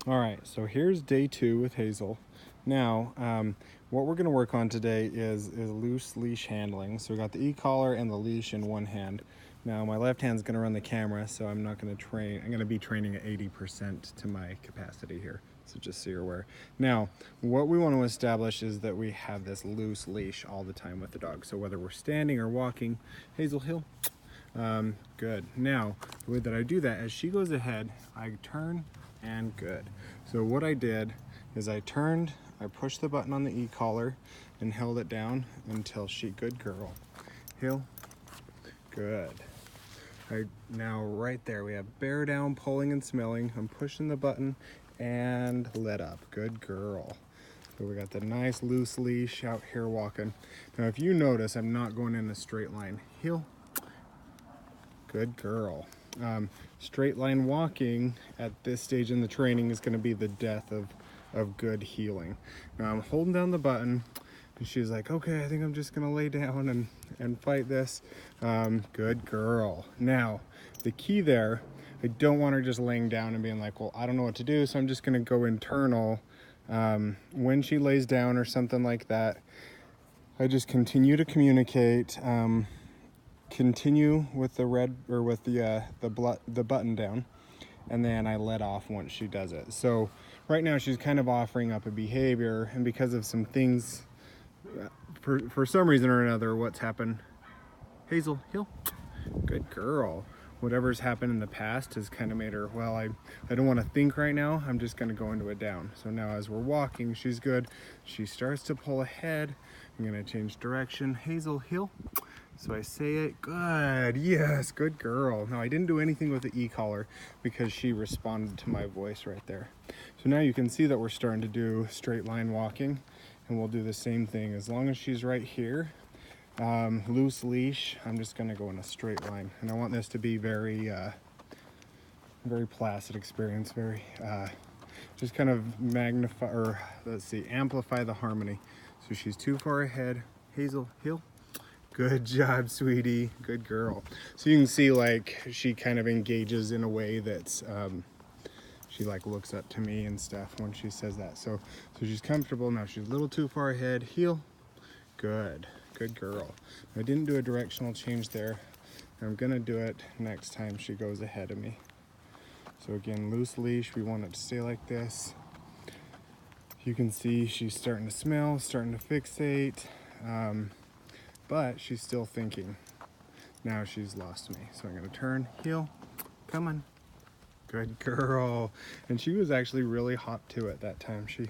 All right, so here's day 2 with Hazel. Now, what we're gonna work on today is loose leash handling. So we got the e-collar and the leash in one hand. Now my left hand's gonna run the camera, so I'm not gonna train, I'm gonna be training at 80% to my capacity here. So just so you're aware. Now, what we wanna establish is that we have this loose leash all the time with the dog. So whether we're standing or walking, Hazel Hill, good. Now, the way that I do that, as she goes ahead, I turn and good. So what I did is I turned, I pushed the button on the e-collar and held it down until she, good girl. Hill, good. Now right there, we have bear down, pulling and smelling. I'm pushing the button and let up, good girl. So we got the nice loose leash out here walking. Now if you notice, I'm not going in a straight line. Heel, good girl. Straight line walking at this stage in the training is going to be the death of good healing. Now I'm holding down the button and she's like, okay, I think I'm just going to lay down and fight this. Good girl. Now, the key there, I don't want her just laying down and being like, well, I don't know what to do, so I'm just going to go internal. When she lays down or something like that, I just continue to communicate. Continue with the red or with the button down, and then I let off once she does it. So right now she's kind of offering up a behavior, and because of some things, for some reason or another, what's happened, Hazel Hill, good girl, whatever's happened in the past has kind of made her, well, I don't want to think right now, I'm just going to go into a down. So now as we're walking, she's good. She starts to pull ahead. I'm going to change direction. Hazel Hill. So I say it, good, yes, good girl. Now I didn't do anything with the e-collar because she responded to my voice right there. So now you can see that we're starting to do straight line walking, and we'll do the same thing. As long as she's right here, loose leash, I'm just gonna go in a straight line. And I want this to be very, very placid experience, very, just kind of magnify, or let's see, amplify the harmony. So she's too far ahead. Hazel Hill. Good job, sweetie. Good girl. So you can see like she kind of engages in a way that's, she like looks up to me and stuff when she says that. So she's comfortable. Now she's a little too far ahead. Heel. Good. Good girl. I didn't do a directional change there. I'm gonna do it next time she goes ahead of me. So again, loose leash. We want it to stay like this. You can see she's starting to smell, starting to fixate. But she's still thinking. Now she's lost me. So I'm gonna turn, heel, come on. Good girl. And she was actually really hot to it that time. She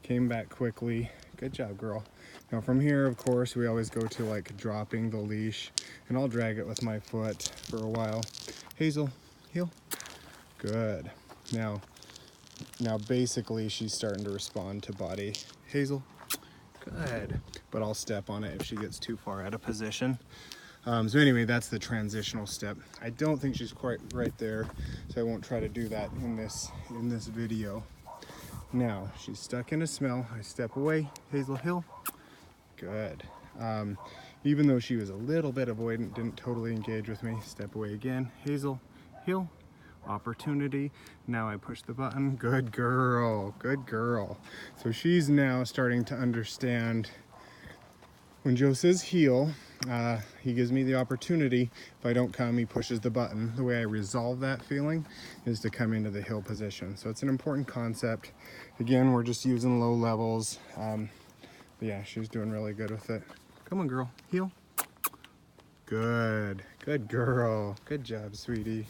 came back quickly. Good job, girl. Now from here, of course, we always go to like dropping the leash, and I'll drag it with my foot for a while. Hazel, heel, good. Now basically she's starting to respond to body. Hazel, good. But I'll step on it if she gets too far out of position. So anyway, that's the transitional step. I don't think she's quite right there, so I won't try to do that in this video. Now, she's stuck in a smell. I step away. Hazel Hill, good. Even though she was a little bit avoidant, didn't totally engage with me, step away again. Hazel Hill, opportunity. Now I push the button. Good girl, good girl. So she's now starting to understand when Joe says heel, he gives me the opportunity. If I don't come, he pushes the button. The way I resolve that feeling is to come into the heel position. So it's an important concept. Again, we're just using low levels. But yeah, she's doing really good with it. Come on, girl, heel. Good, good girl. Good job, sweetie.